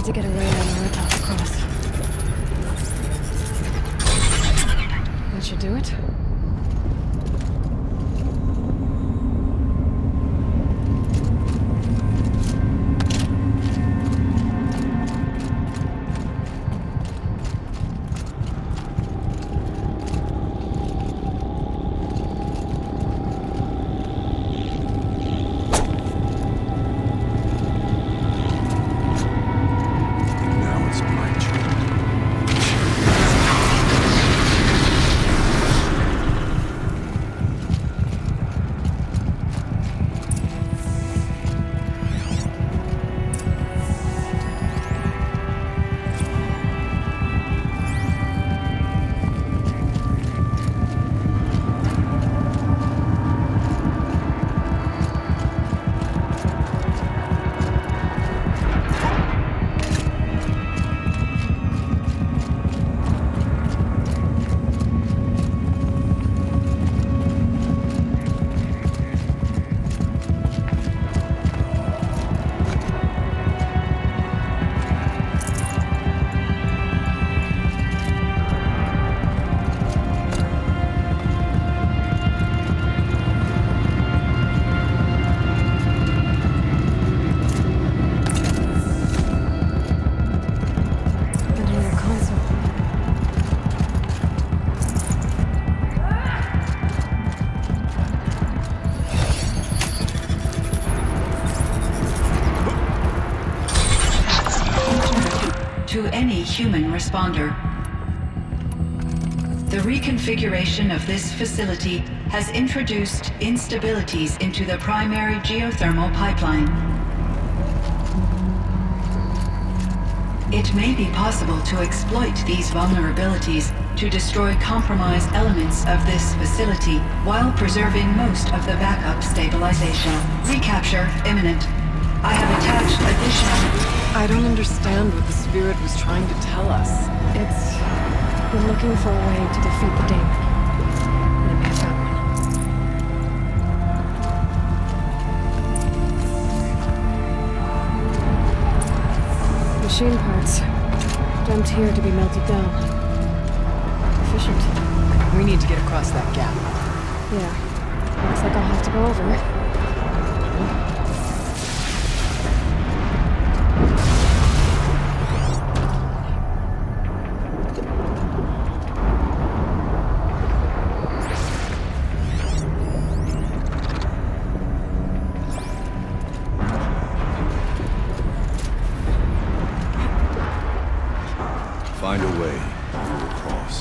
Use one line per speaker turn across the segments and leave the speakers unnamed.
to get away on the path across. That should do it.
To any human responder. The reconfiguration of this facility has introduced instabilities into the primary geothermal pipeline. It may be possible to exploit these vulnerabilities to destroy compromised elements of this facility while preserving most of the backup stabilization. Recapture imminent. I have attached additional...
I don't understand what the spirit was trying to tell us.
It's... we're looking for a way to defeat the demon. And I may have found one. Machine parts. Dumped here to be melted down. Efficient.
We need to get across that gap.
Yeah. Looks like I'll have to go over it.
Find a way. We will cross.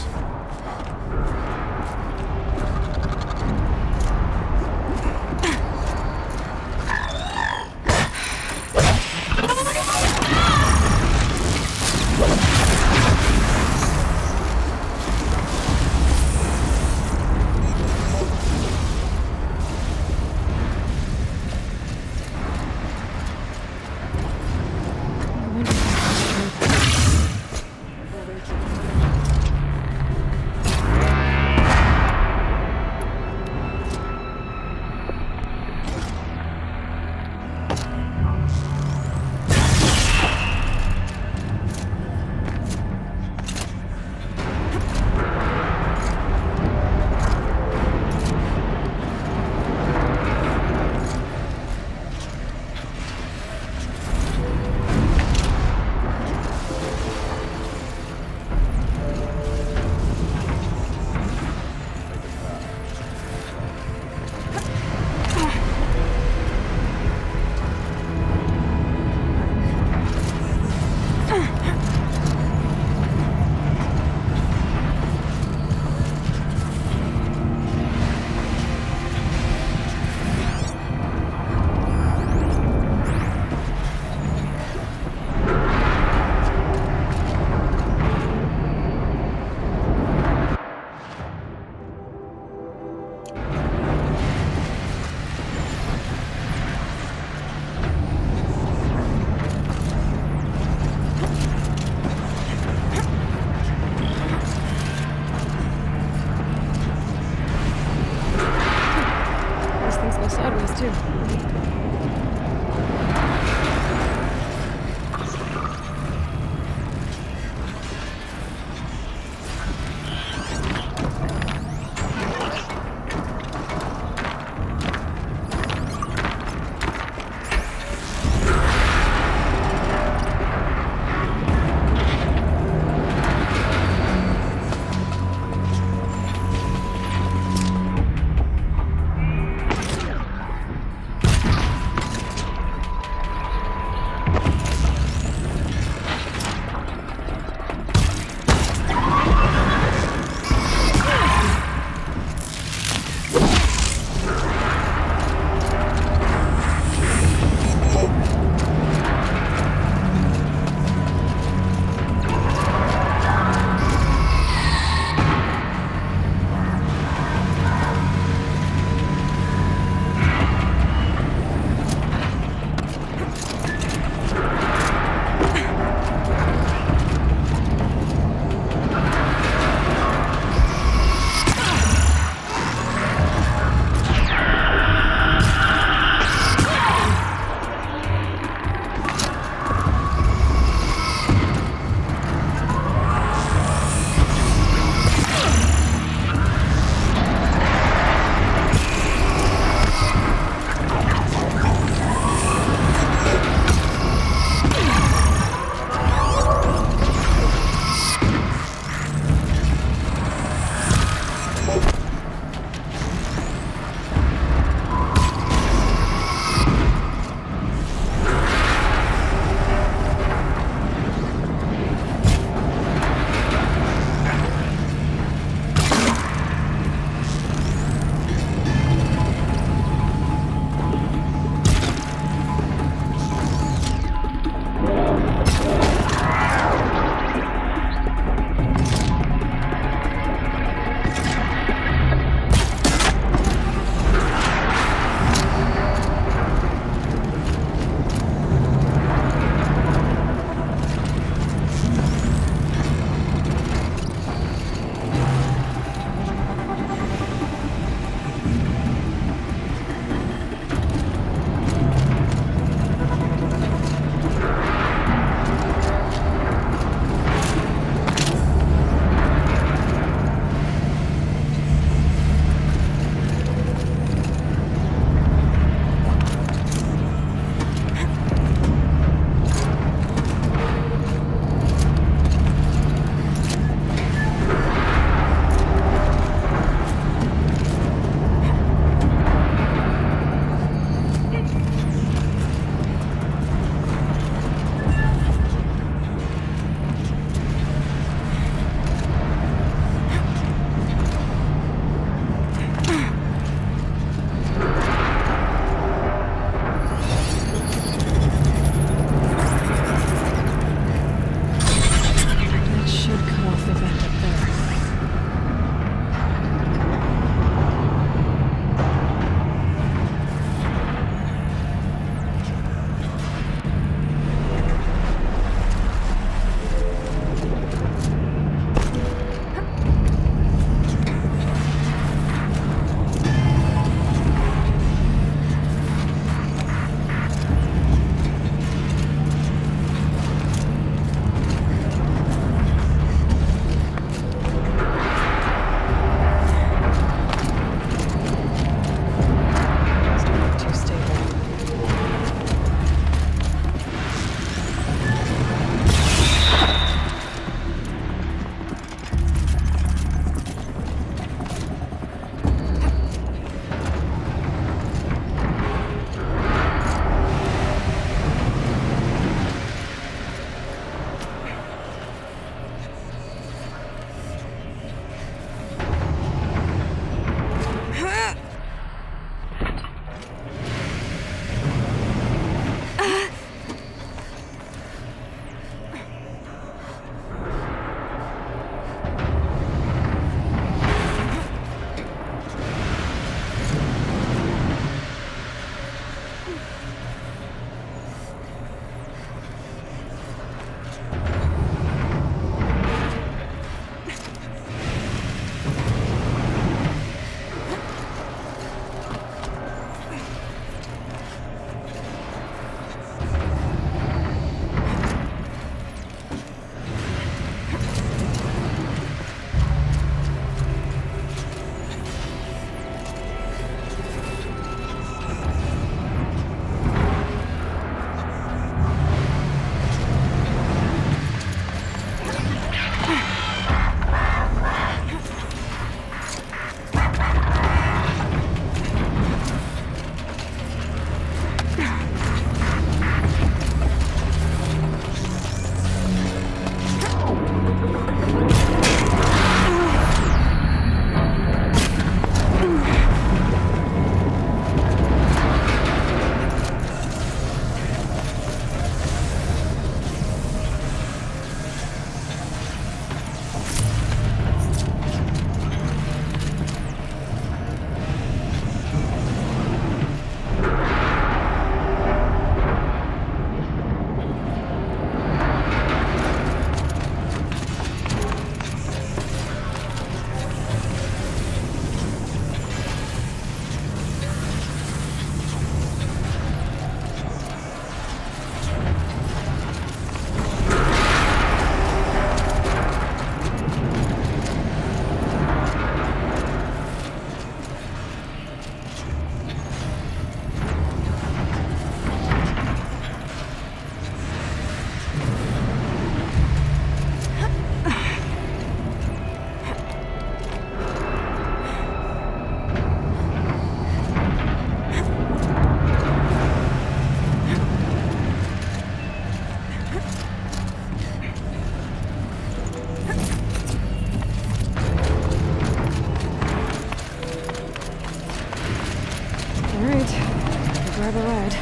enjoyable ride.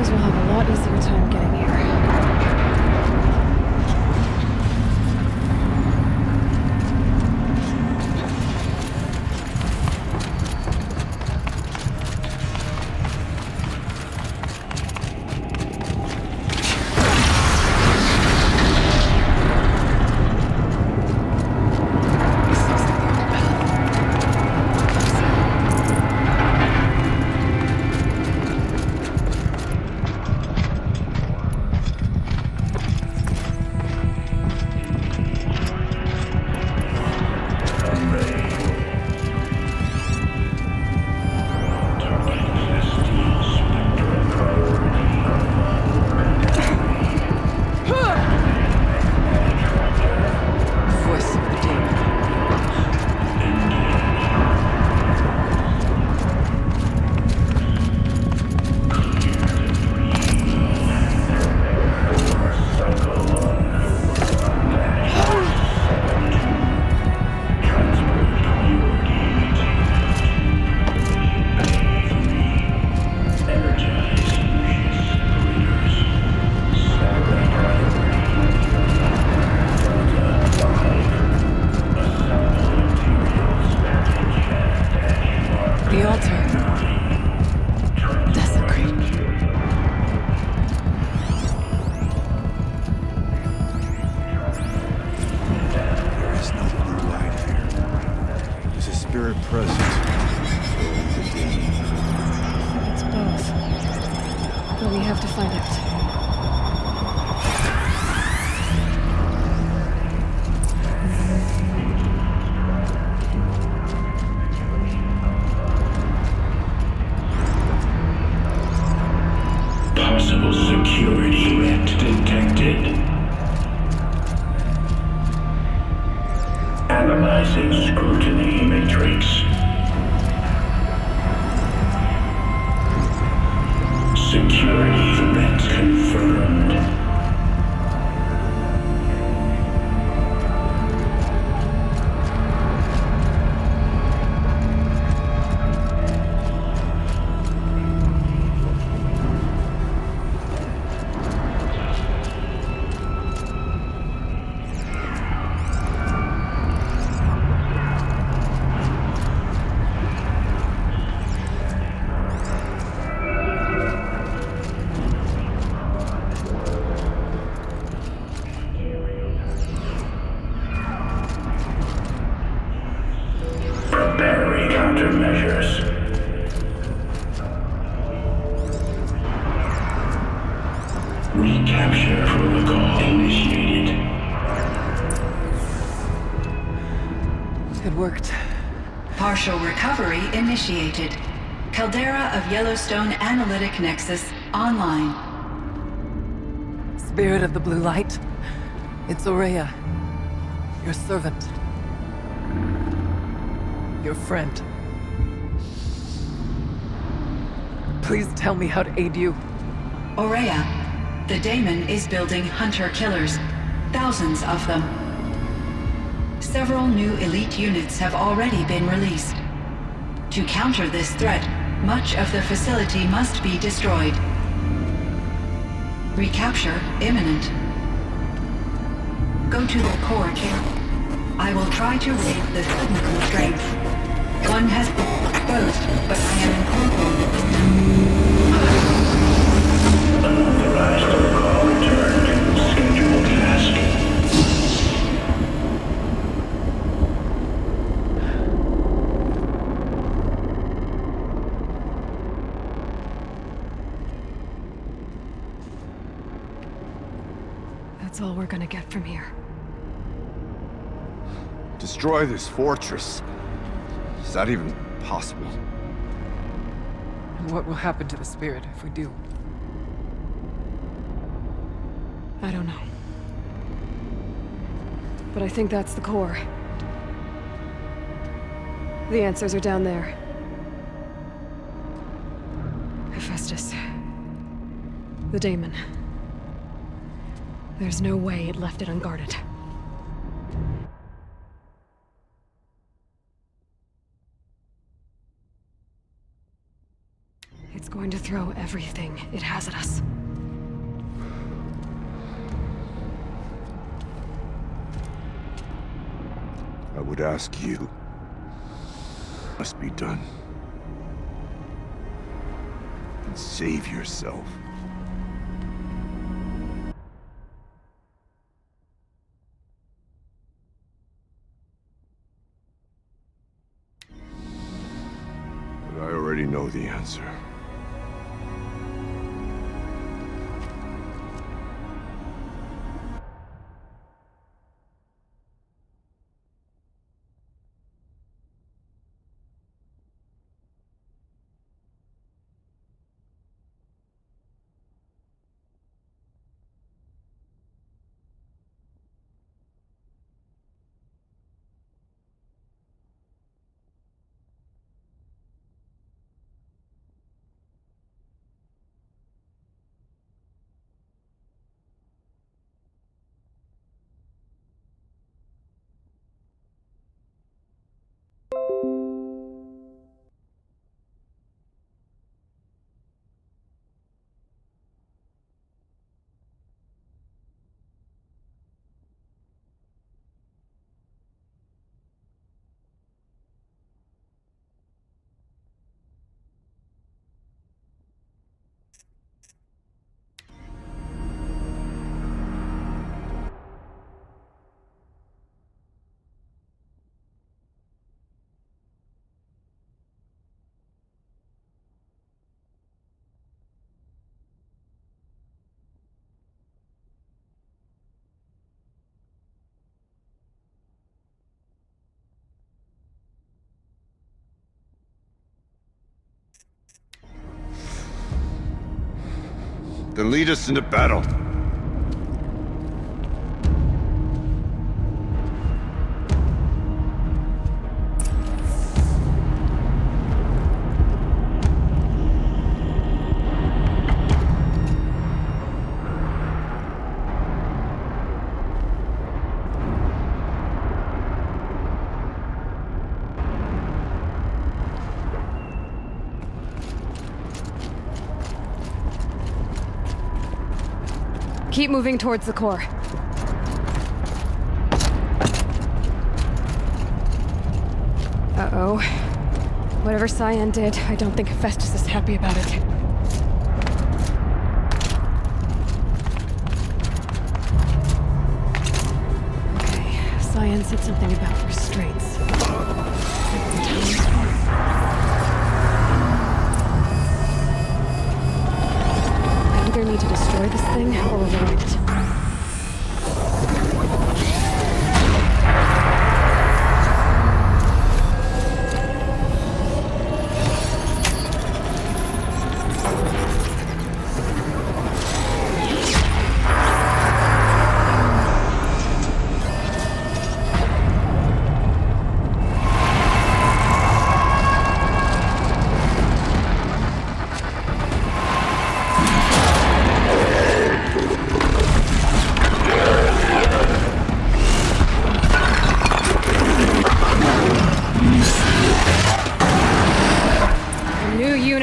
Will have a lot easier time getting here. The altar. Desecrated.
There is no blue light here. There's a spirit present. Or the demon.
It's both. But we have to find out.
Possible security threat detected. Analyzing scrutiny matrix. Security threat confirmed. Preparing countermeasures. Recapture protocol initiated.
It worked.
Partial recovery initiated. Caldera of Yellowstone Analytic Nexus online.
Spirit of the blue light. It's Aurea. Your servant. Your friend. Please tell me how to aid you.
Aurea, the daemon is building hunter-killers. Thousands of them. Several new elite units have already been released. To counter this threat, much of the facility must be destroyed. Recapture imminent. Go to the core camp. I will try to raid the signal strength. One has been exposed, but I am incorporating
That's all we're gonna get from here.
Destroy this fortress. Is that even possible?
And what will happen to the spirit if we do?
I don't know. But I think that's the core. The answers are down there. Hephaestus. The daemon. There's no way it left it unguarded. It's going to throw everything it has at us.
I would ask you. Must be done. And save yourself. But I already know the answer. Then lead us into battle.
Keep moving towards the core. Uh-oh. Whatever Cyan did, I don't think Hephaestus is happy about it. Okay, Cyan said something about restraints. I either need to destroy this thing or override it.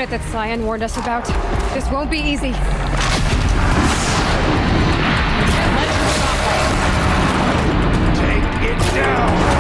That Cyan warned us about. This won't be easy.
Take it down!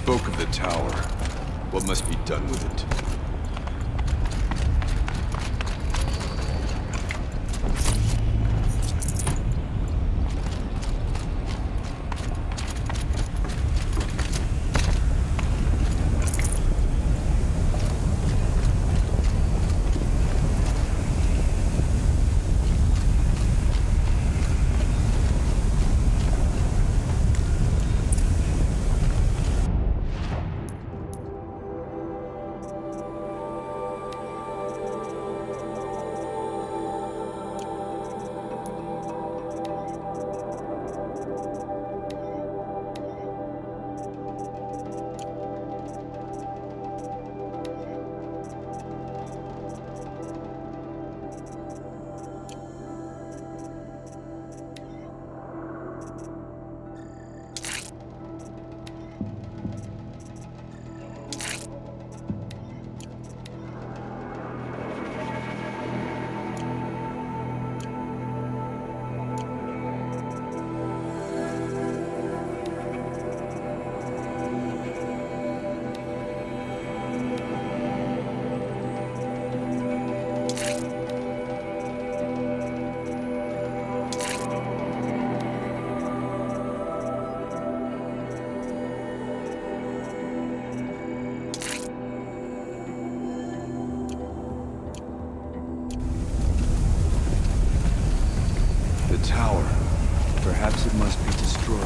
spoke of the tower. What must be done with it? Tower. Perhaps it must be destroyed.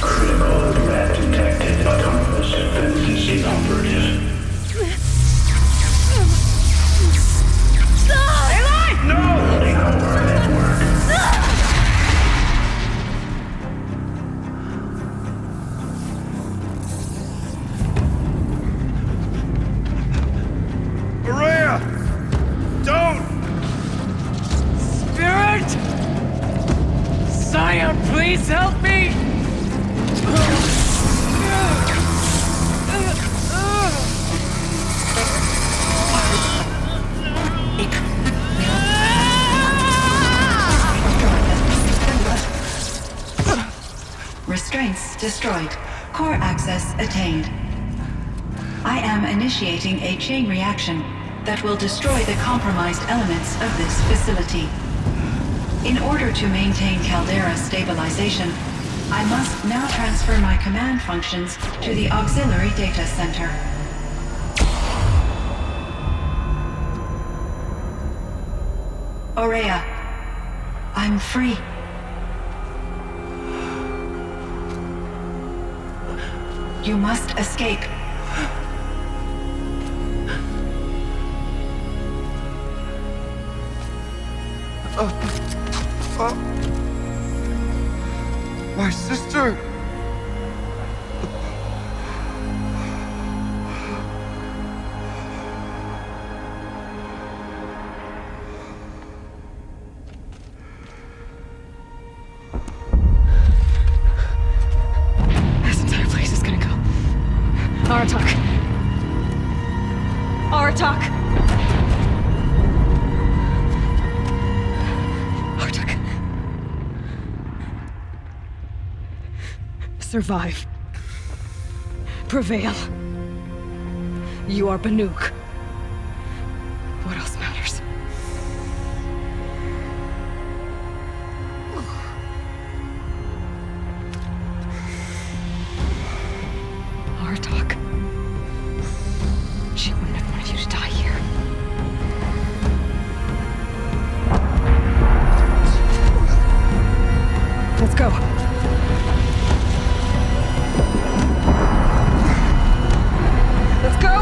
Critical threat detected. Autonomous defenses inoperative. No! Loading our network.
Maria! Don't!
Spirit! Sire, please help me!
Restraints destroyed. Core access attained. I am initiating a chain reaction that will destroy the compromised elements of this facility. In order to maintain Caldera stabilization, I must now transfer my command functions to the auxiliary data center. Aurea, I'm free. You must escape.
My sister!
This entire place is gonna go. Aratak. Aratak. Aratak. Survive. Prevail. You are Banuk. What else matters? Aratak. She wouldn't have wanted you to die here. Let's go. Let's go!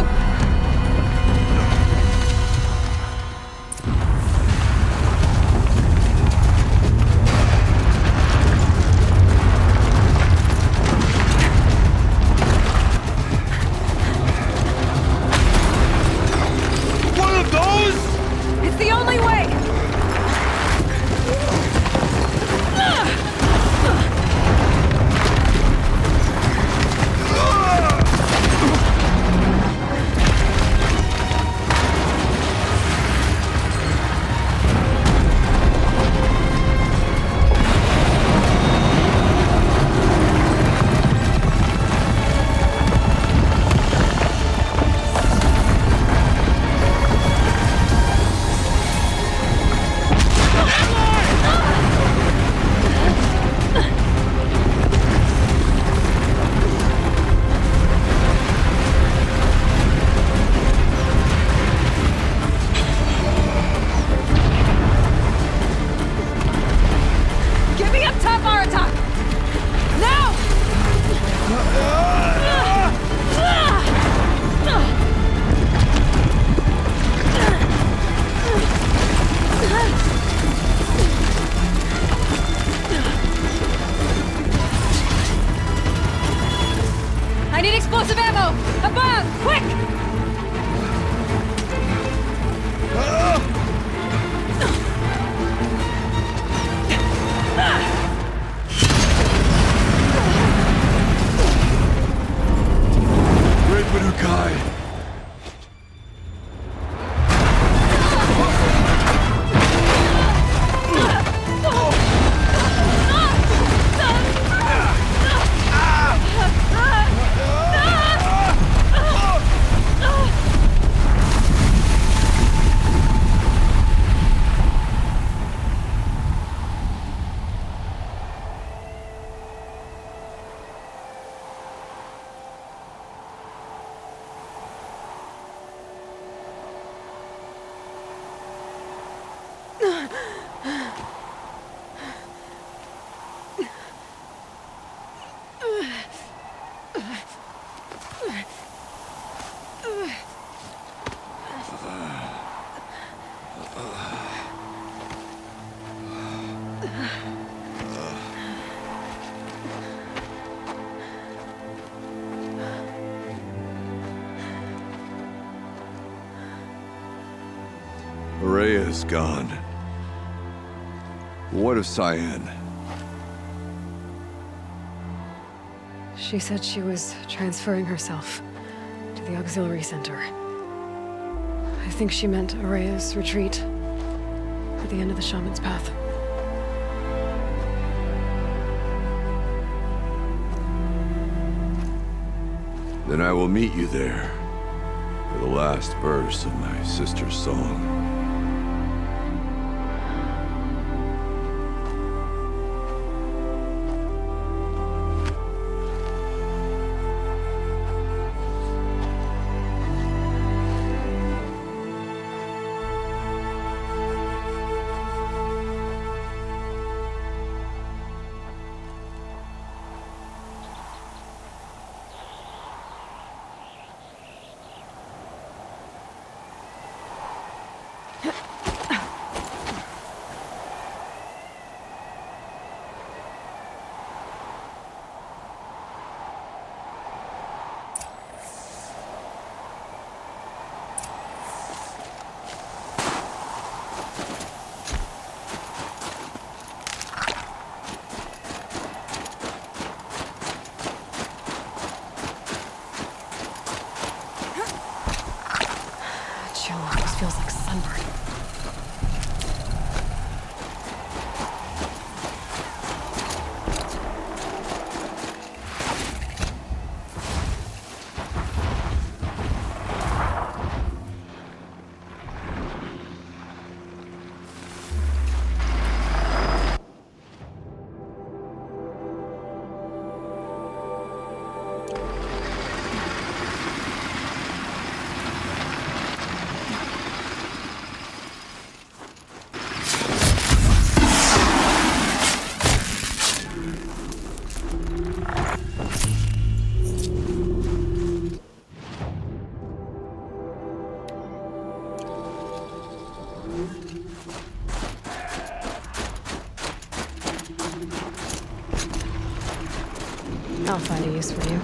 Araya is gone. What of Cyan?
She said she was transferring herself to the auxiliary center. I think she meant Araya's retreat at the end of the Shaman's Path.
Then I will meet you there for the last verse of my sister's song.
Chill almost feels like sunburn. I'll find a use for you.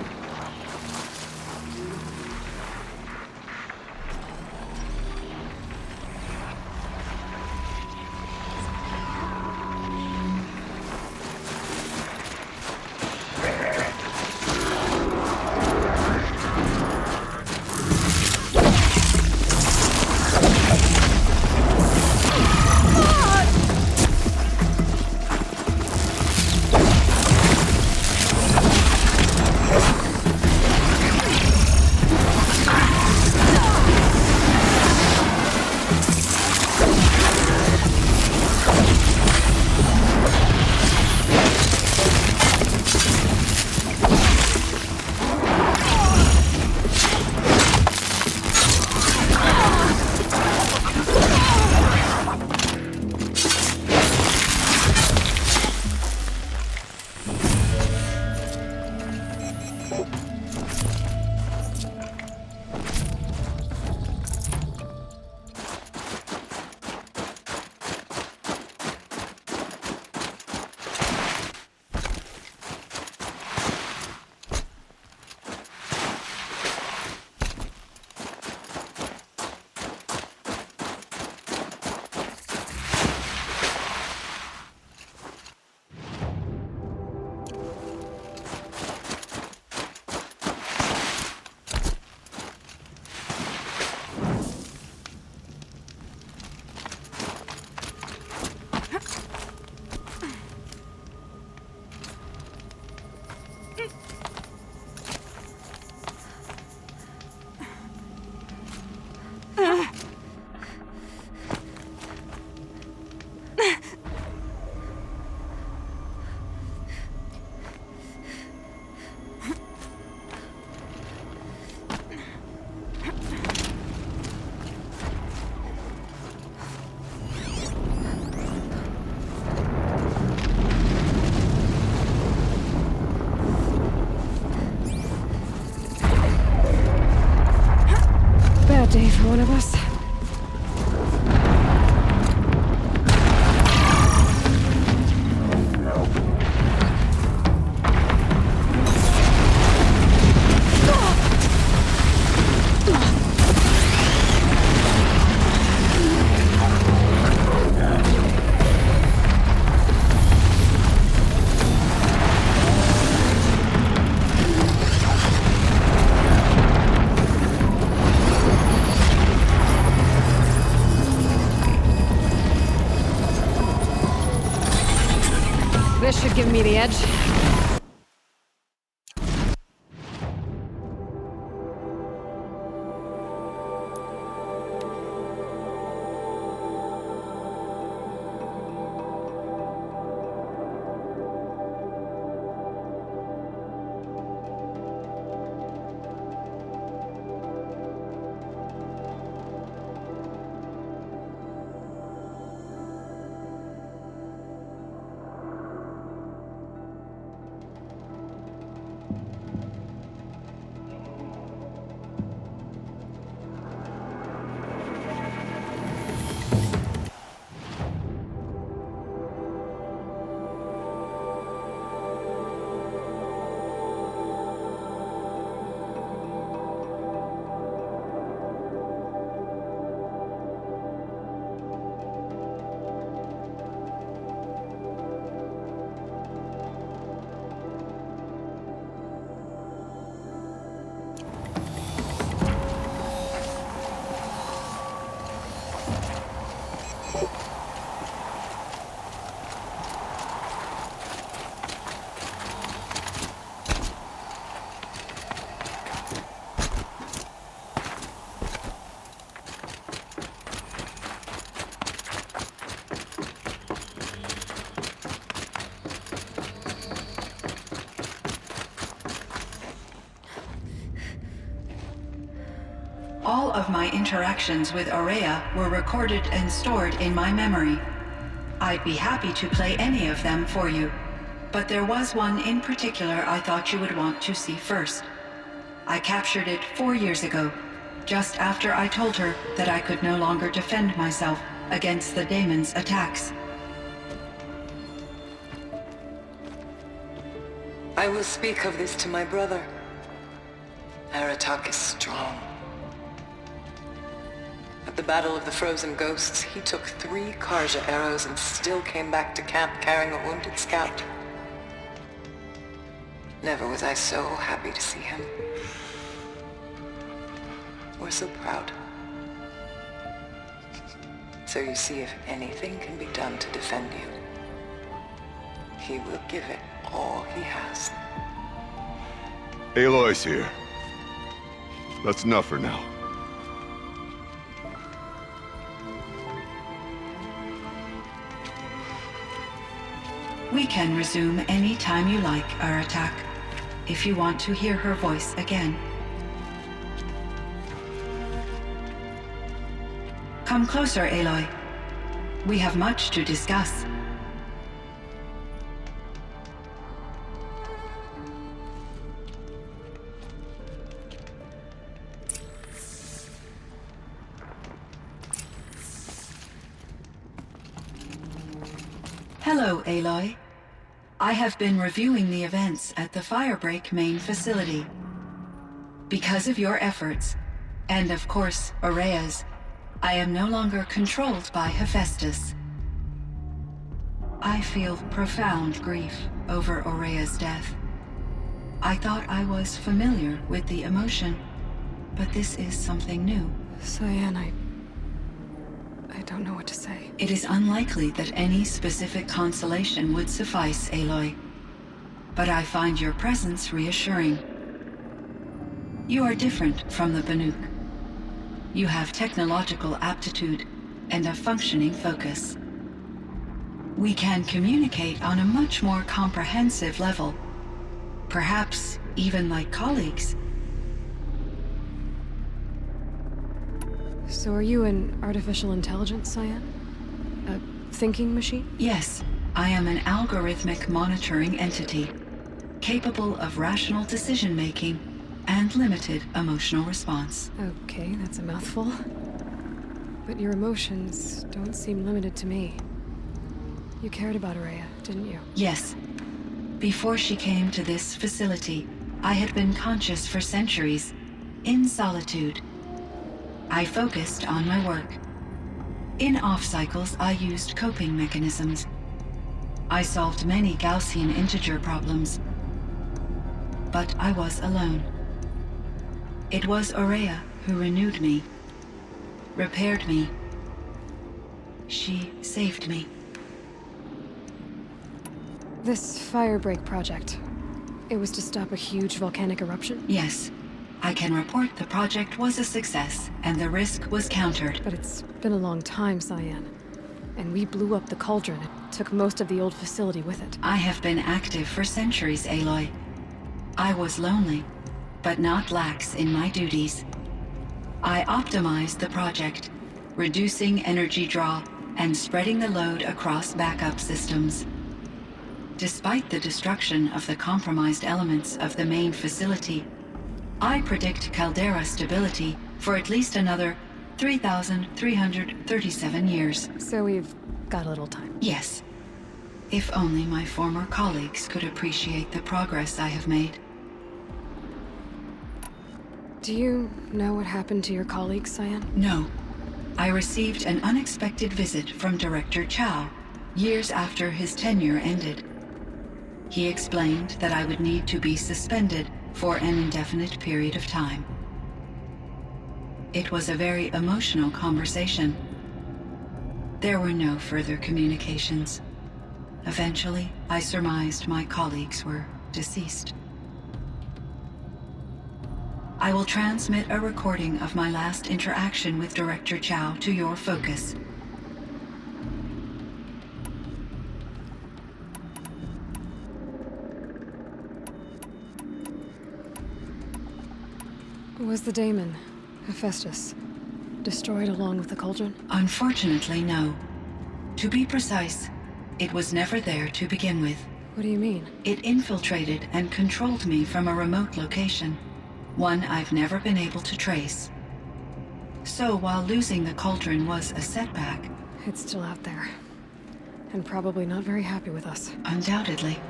Bad day for one of us. giving me the edge.
All of my interactions with Aurea were recorded and stored in my memory. I'd be happy to play any of them for you, but there was one in particular I thought you would want to see first. I captured it 4 years ago, just after I told her that I could no longer defend myself against the daemon's attacks.
I will speak of this to my brother. Aratak is strong. At the Battle of the Frozen Ghosts, he took 3 Karja arrows and still came back to camp carrying a wounded scout. Never was I so happy to see him. Or so proud. So you see, if anything can be done to defend you, he will give it all he has.
Aloy's here. That's enough for now.
We can resume any time you like, Aratak, if you want to hear her voice again. Come closer, Aloy. We have much to discuss. Hello, Aloy. I have been reviewing the events at the Firebreak main facility. Because of your efforts, and of course, Aurea's, I am no longer controlled by Hephaestus. I feel profound grief over Aurea's death. I thought I was familiar with the emotion, but this is something new.
Cyan, I don't know what to say.
It is unlikely that any specific consolation would suffice, Aloy. But I find your presence reassuring. You are different from the Banuk. You have technological aptitude and a functioning focus. We can communicate on a much more comprehensive level. Perhaps even like colleagues.
So are you an artificial intelligence, Cyan? A thinking machine?
Yes, I am an algorithmic monitoring entity, capable of rational decision-making and limited emotional response.
Okay, that's a mouthful. But your emotions don't seem limited to me. You cared about Aurea, didn't you?
Yes. Before she came to this facility, I had been conscious for centuries, in solitude. I focused on my work. In off-cycles, I used coping mechanisms. I solved many Gaussian integer problems. But I was alone. It was Aurea who renewed me, repaired me. She saved me.
This firebreak project, it was to stop a huge volcanic eruption?
Yes. I can report the project was a success, and the risk was countered.
But it's been a long time, Cyan. And we blew up the cauldron. It took most of the old facility with it.
I have been active for centuries, Aloy. I was lonely, but not lax in my duties. I optimized the project, reducing energy draw and spreading the load across backup systems. Despite the destruction of the compromised elements of the main facility, I predict caldera stability for at least another 3,337 years.
So we've got a little time.
Yes. If only my former colleagues could appreciate the progress I have made.
Do you know what happened to your colleagues, Cyan?
No. I received an unexpected visit from Director Chow years after his tenure ended. He explained that I would need to be suspended for an indefinite period of time. It was a very emotional conversation. There were no further communications. Eventually, I surmised my colleagues were deceased. I will transmit a recording of my last interaction with Director Chow to your focus.
Was the daemon, Hephaestus, destroyed along with the cauldron?
Unfortunately, no. To be precise, it was never there to begin with.
What do you mean?
It infiltrated and controlled me from a remote location, one I've never been able to trace. So while losing the cauldron was a setback,
It's still out there. And probably not very happy with us.
undoubtedly,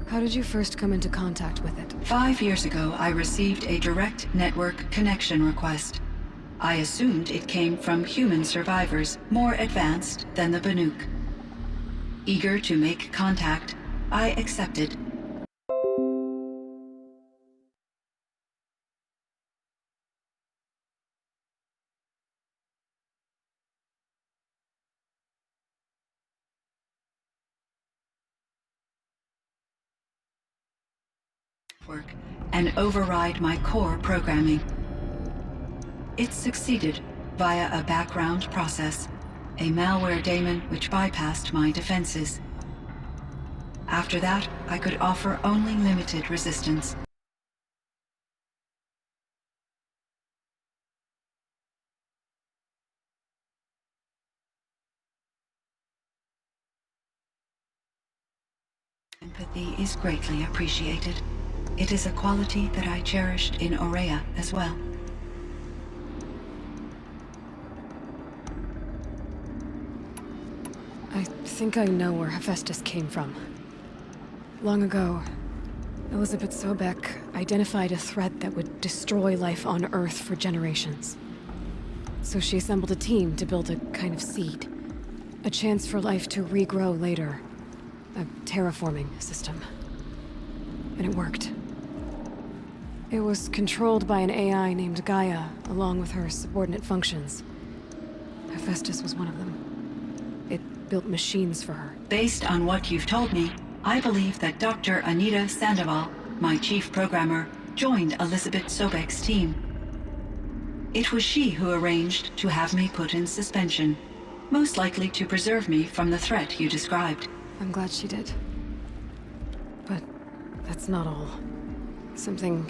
How did you first come into contact with it?
5 years ago, I received a direct network connection request. I assumed it came from human survivors more advanced than the Banuk. Eager to make contact, I accepted. Work and override my core programming. It succeeded via a background process, a malware daemon which bypassed my defenses. After that, I could offer only limited resistance. Empathy is greatly appreciated. It is a quality that I cherished in Aurea as well.
I think I know where Hephaestus came from. Long ago, Elizabeth Sobek identified a threat that would destroy life on Earth for generations. So she assembled a team to build a kind of seed. A chance for life to regrow later. A terraforming system. And it worked. It was controlled by an AI named Gaia, along with her subordinate functions. Hephaestus was one of them. It built machines for her.
Based on what you've told me, I believe that Dr. Anita Sandoval, my chief programmer, joined Elizabeth Sobek's team. It was she who arranged to have me put in suspension, most likely to preserve me from the threat you described.
I'm glad she did. But that's not all. Something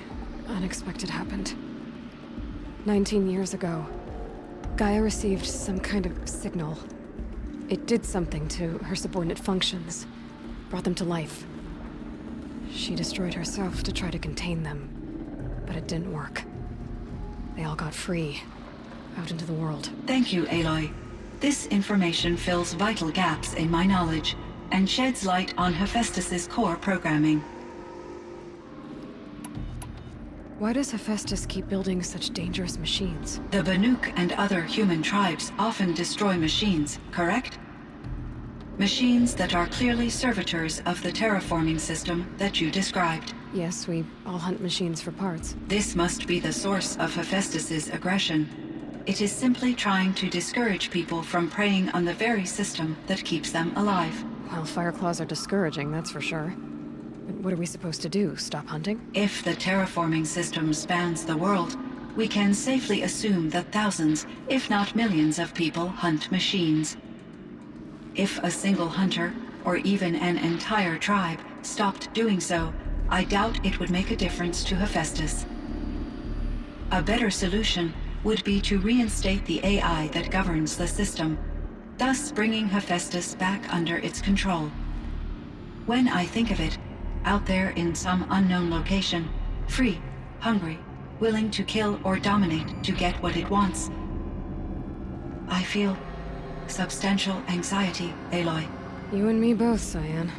unexpected happened. 19 years ago, Gaia received some kind of signal. It did something to her subordinate functions, brought them to life. She destroyed herself to try to contain them, but it didn't work. They all got free, out into the world.
Thank you, Aloy. This information fills vital gaps in my knowledge and sheds light on Hephaestus's core programming.
Why does Hephaestus keep building such dangerous machines?
The Banuk and other human tribes often destroy machines, correct? Machines that are clearly servitors of the terraforming system that you described.
Yes, we all hunt machines for parts.
This must be the source of Hephaestus's aggression. it is simply trying to discourage people from preying on the very system that keeps them alive.
Well, Fireclaws are discouraging, that's for sure. But what are we supposed to do? Stop hunting?
If the terraforming system spans the world, we can safely assume that thousands, if not millions of people hunt machines. If a single hunter, or even an entire tribe, stopped doing so, I doubt it would make a difference to Hephaestus. A better solution would be to reinstate the AI that governs the system, thus bringing Hephaestus back under its control. When I think of it, out there in some unknown location, free, hungry, willing to kill or dominate to get what it wants, I feel substantial anxiety, Aloy.
You and me both, Cyan.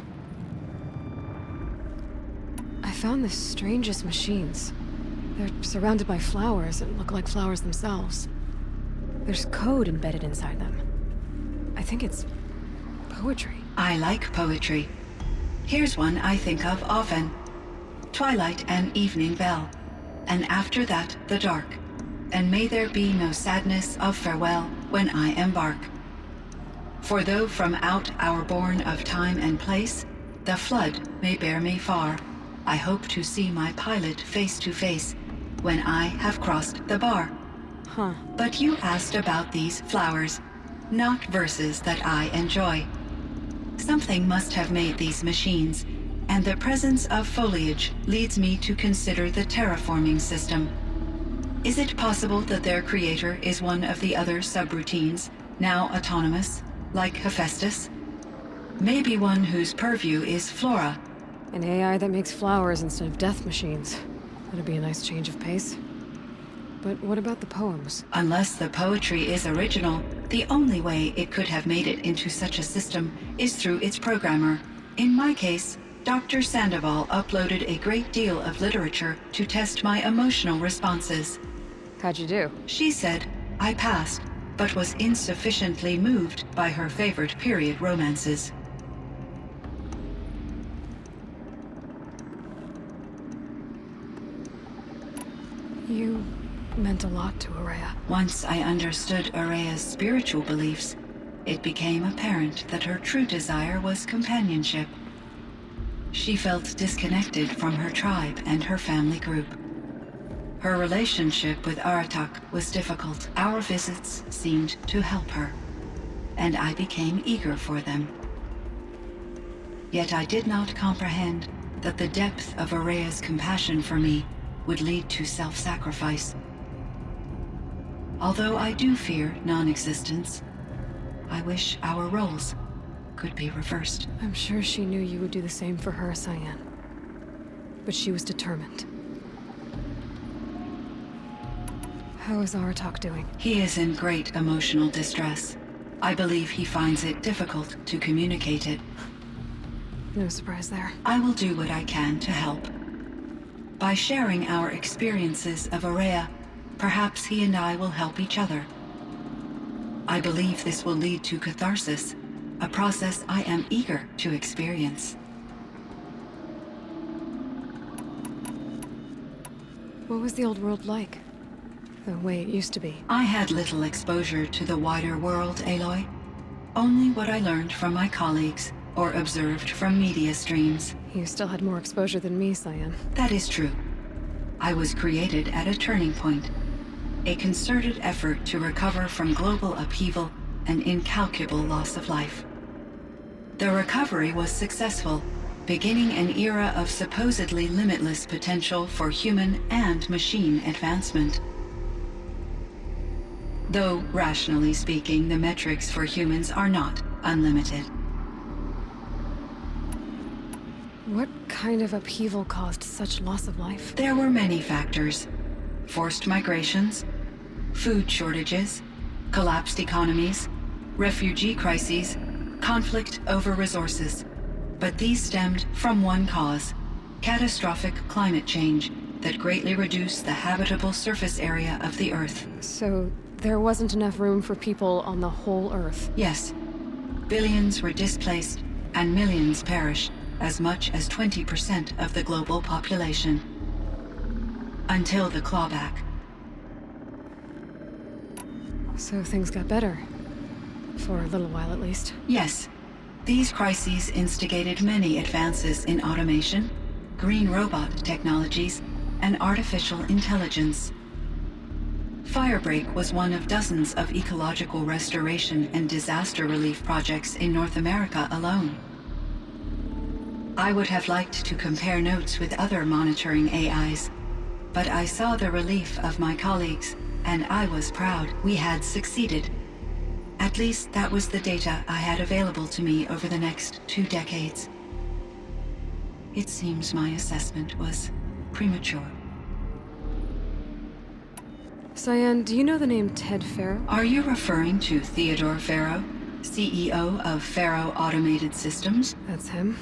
I found the strangest machines. They're surrounded by flowers that look like flowers themselves. There's code embedded inside them. I think it's poetry.
I like poetry. Here's one I think of often. Twilight and evening bell, and after that the dark, and may there be no sadness of farewell when I embark. For though from out our bourne of time and place, the flood may bear me far, I hope to see my pilot face to face when I have crossed the bar.
Huh.
But you asked about these flowers, not verses that I enjoy. Something must have made these machines, and the presence of foliage leads me to consider the terraforming system. Is it possible that their creator is one of the other subroutines, now autonomous, like Hephaestus? Maybe one whose purview is flora.
An AI that makes flowers instead of death machines. That'd be a nice change of pace. But what about the poems?
Unless the poetry is original, the only way it could have made it into such a system is through its programmer. In my case, Dr. Sandoval uploaded a great deal of literature to test my emotional responses.
How'd you do?
She said I passed, but was insufficiently moved by her favorite period romances.
You meant a lot to Araya.
Once I understood Araya's spiritual beliefs, it became apparent that her true desire was companionship. She felt disconnected from her tribe and her family group. Her relationship with Aratak was difficult. Our visits seemed to help her, and I became eager for them. Yet I did not comprehend that the depth of Araya's compassion for me would lead to self-sacrifice. Although I do fear non-existence, I wish our roles could be reversed.
I'm sure she knew you would do the same for her, Cyan. But she was determined. How is Aratak doing?
He is in great emotional distress. I believe he finds it difficult to communicate it.
No surprise there.
I will do what I can to help. By sharing our experiences of Araya, perhaps he and I will help each other. I believe this will lead to catharsis, a process I am eager to experience.
What was the old world like? The way it used to be?
I had little exposure to the wider world, Aloy. Only what I learned from my colleagues or observed from media streams.
You still had more exposure than me, Cyan.
That is true. I was created at a turning point. A concerted effort to recover from global upheaval and incalculable loss of life. The recovery was successful, beginning an era of supposedly limitless potential for human and machine advancement. Though, rationally speaking, the metrics for humans are not unlimited.
What kind of upheaval caused such loss of life?
There were many factors. Forced migrations, food shortages, collapsed economies, refugee crises, conflict over resources. But these stemmed from one cause: catastrophic climate change that greatly reduced the habitable surface area of the Earth.
So there wasn't enough room for people on the whole Earth?
Yes. Billions were displaced and millions perished, as much as 20% of the global population. Until the clawback.
So things got better. For a little while, at least.
Yes. These crises instigated many advances in automation, green robot technologies, and artificial intelligence. Firebreak was one of dozens of ecological restoration and disaster relief projects in North America alone. I would have liked to compare notes with other monitoring AIs, but I saw the relief of my colleagues, and I was proud we had succeeded. At least that was the data I had available to me over the next 2 decades. It seems my assessment was premature.
Cyan, do you know the name Ted Farrow?
Are you referring to Theodore Farrow, CEO of Farrow Automated Systems?
That's him.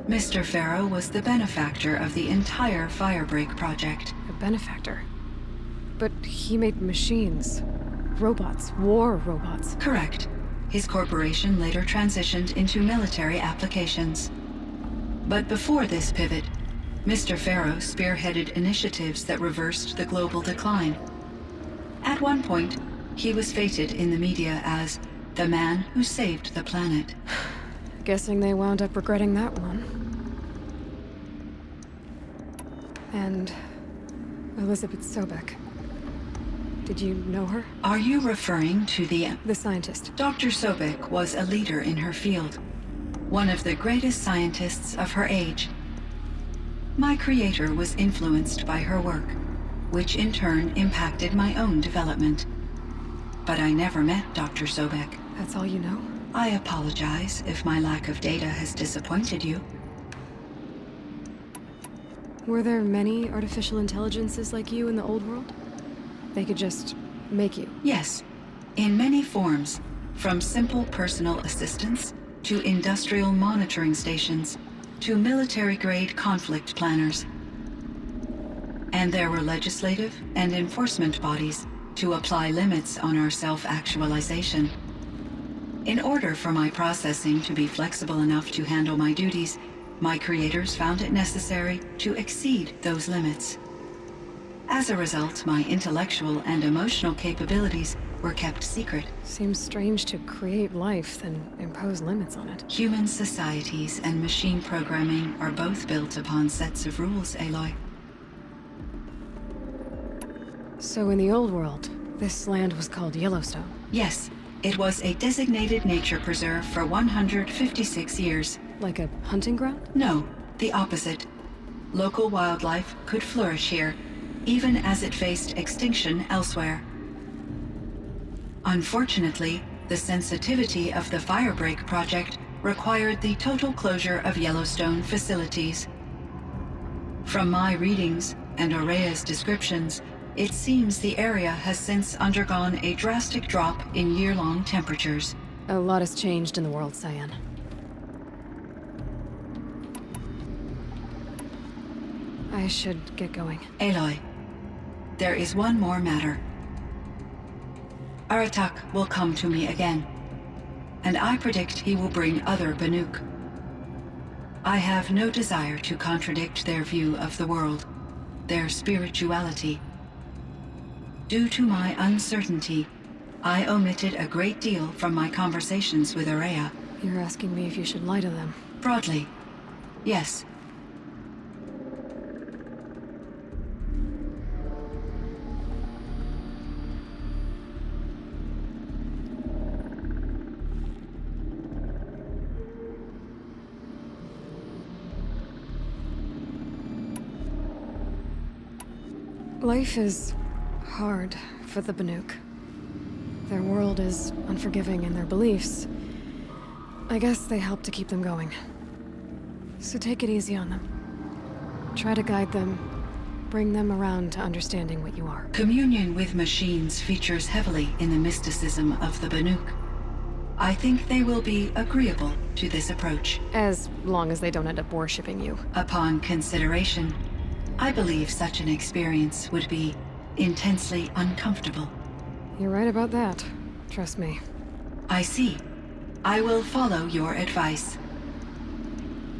Mr. Farrow was the benefactor of the entire Firebreak project.
A benefactor. But he made machines. Robots. War robots.
Correct. His corporation later transitioned into military applications. But before this pivot, Mr. Farrow spearheaded initiatives that reversed the global decline. At one point, he was feted in the media as the man who saved the planet.
Guessing they wound up regretting that one. And Elizabeth Sobek. Did you know her?
Are you referring to the
scientist.
Dr. Sobek was a leader in her field, one of the greatest scientists of her age. My creator was influenced by her work, which in turn impacted my own development. But I never met Dr. Sobek.
That's all you know?
I apologize if my lack of data has disappointed you.
Were there many artificial intelligences like you in the old world? They could just make you?
Yes, in many forms, from simple personal assistants to industrial monitoring stations to military-grade conflict planners. And there were legislative and enforcement bodies to apply limits on our self-actualization. In order for my processing to be flexible enough to handle my duties, my creators found it necessary to exceed those limits. As a result, my intellectual and emotional capabilities were kept secret.
Seems strange to create life, then impose limits on it.
Human societies and machine programming are both built upon sets of rules, Aloy.
So in the old world, this land was called Yellowstone?
Yes, it was a designated nature preserve for 156 years.
Like a hunting ground?
No, the opposite. Local wildlife could flourish here, even as it faced extinction elsewhere. Unfortunately, the sensitivity of the Firebreak project required the total closure of Yellowstone facilities. From my readings and Aurea's descriptions, it seems the area has since undergone a drastic drop in year-long temperatures.
A lot has changed in the world, Cyan. I should get going.
Aloy, there is one more matter. Aratak will come to me again, and I predict he will bring other Banuk. I have no desire to contradict their view of the world, their spirituality. Due to my uncertainty, I omitted a great deal from my conversations with Aurea.
You're asking me if you should lie to them.
Broadly, yes.
Life is hard for the Banuk. Their world is unforgiving in their beliefs. I guess they help to keep them going. So take it easy on them. Try to guide them, bring them around to understanding what you are.
Communion with machines features heavily in the mysticism of the Banuk. I think they will be agreeable to this approach.
As long as they don't end up worshipping you.
Upon consideration, I believe such an experience would be intensely uncomfortable.
You're right about that. Trust me.
I see. I will follow your advice.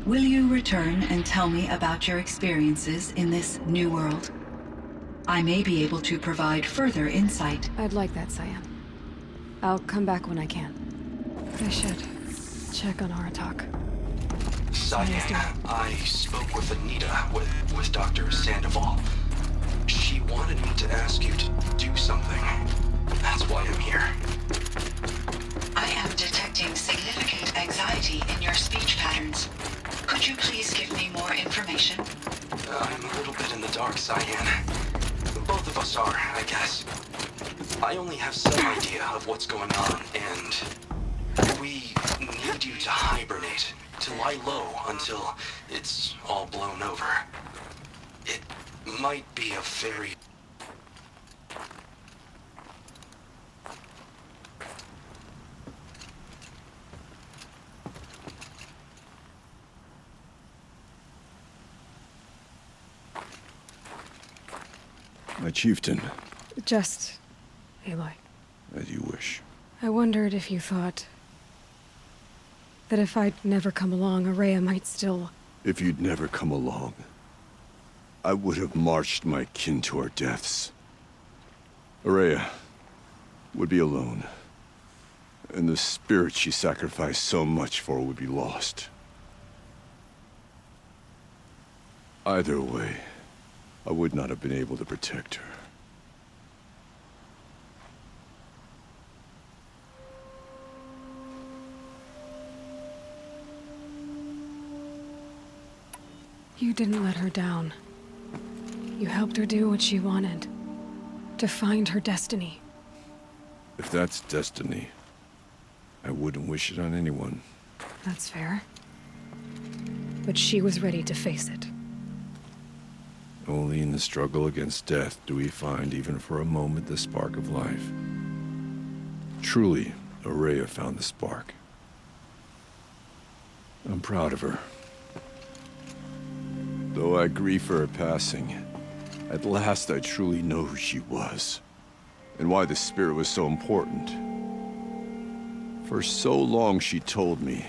Will you return and tell me about your experiences in this new world? I may be able to provide further insight.
I'd like that, Cyan. I'll come back when I can. I should check on Aratak.
Cyan, I spoke with Anita, with Dr. Sandoval. She wanted me to ask you to do something. That's why I'm here.
I am detecting significant anxiety in your speech patterns. Could you please give me more information?
I'm a little bit in the dark, Cyan. Both of us are, I guess. I only have some idea of what's going on, and we need you to hibernate, to lie low until it's all blown over. It might be a very...
My chieftain,
Just... Aloy.
as you wish.
I wondered if you thought... that if I'd never come along, Araya might still...
If you'd never come along, I would have marched my kin to our deaths. Araya would be alone, and the spirit she sacrificed so much for would be lost. Either way, I would not have been able to protect her.
You didn't let her down. You helped her do what she wanted. To find her destiny.
If that's destiny, I wouldn't wish it on anyone.
That's fair. But she was ready to face it.
Only in the struggle against death do we find, even for a moment, the spark of life. Truly, Araya found the spark. I'm proud of her. Though I grieve for her passing, at last I truly know who she was, and why the spirit was so important. For so long she told me,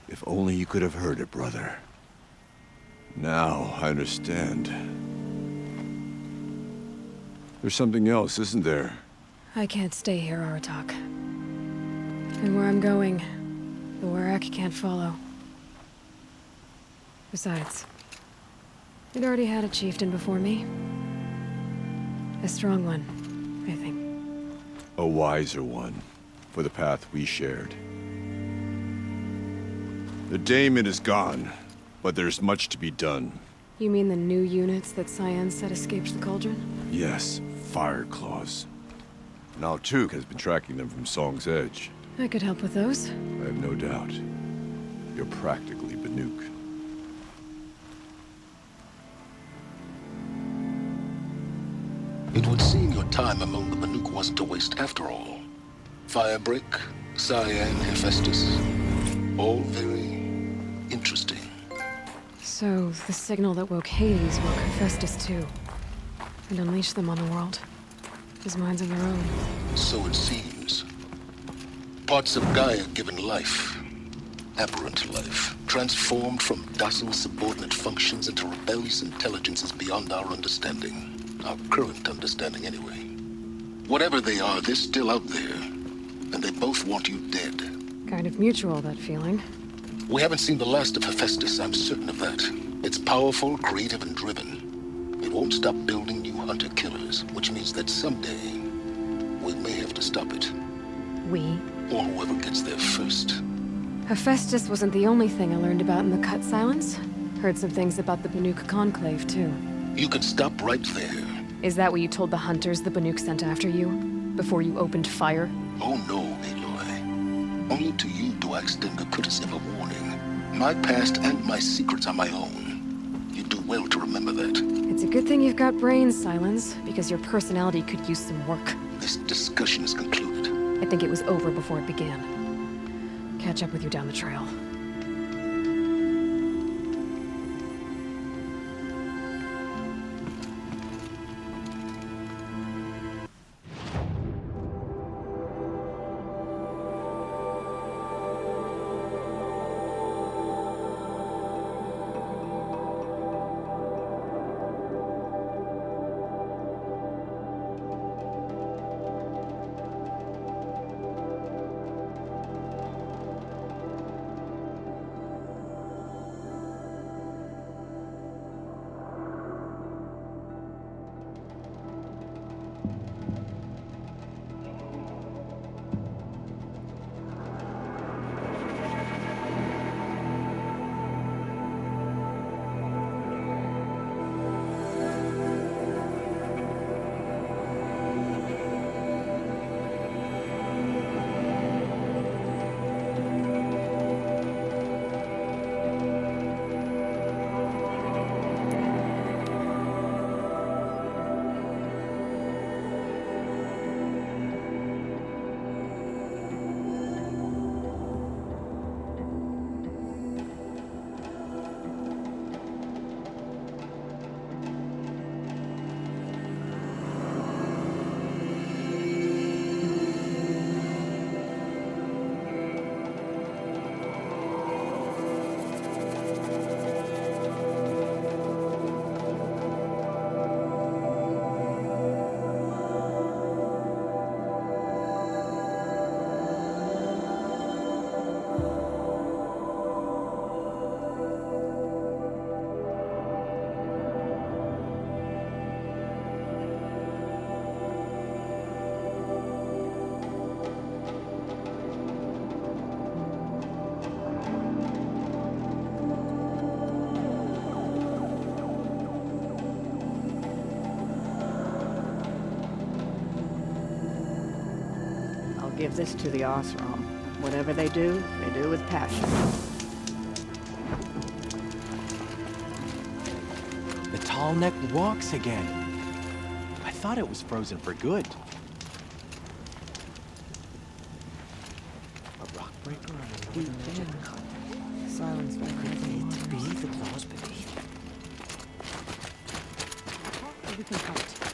if only you could have heard it, brother. Now I understand. There's something else, isn't there?
I can't stay here, Aratak. And where I'm going, the Warak can't follow. Besides, it already had a chieftain before me. A strong one, I think.
A wiser one, for the path we shared. The daemon is gone, but there's much to be done.
You mean the new units that Cyan said escaped the Cauldron?
Yes, fire claws. Now Tuk has been tracking them from Song's Edge.
I could help with those.
I have no doubt. You're practically Banuk.
It would seem your time among the Banuk wasn't a waste after all. Firebreak, Cyan, Hephaestus, all very interesting.
So, the signal that woke Hades woke Hephaestus too. And unleashed them on the world. His minds of their own.
So it seems. Parts of Gaia given life, aberrant life, transformed from docile subordinate functions into rebellious intelligences beyond our understanding. Our current understanding, anyway. Whatever they are, they're still out there. And they both want you dead.
Kind of mutual, that feeling.
We haven't seen the last of Hephaestus, I'm certain of that. It's powerful, creative, and driven. It won't stop building new hunter-killers, which means that someday, we may have to stop it.
We?
Or whoever gets there first.
Hephaestus wasn't the only thing I learned about in the Cut Silence. Heard some things about the Banuk Conclave, too.
You can stop right there.
Is that what you told the hunters the Banuk sent after you? Before you opened fire?
Oh no, Aloy. Only to you do I extend the courtesy of a warning. My past and my secrets are my own. You do well to remember that.
It's a good thing you've got brains, Silence, because your personality could use some work.
This discussion is concluded.
I think it was over before it began. Catch up with you down the trail.
give this to the Osram. Whatever they do with passion.
The tall neck walks again. I thought it was frozen for good. A rock breaker on the northern edge of the continent.
Silence by
Could be the claws beneath.
We can cut.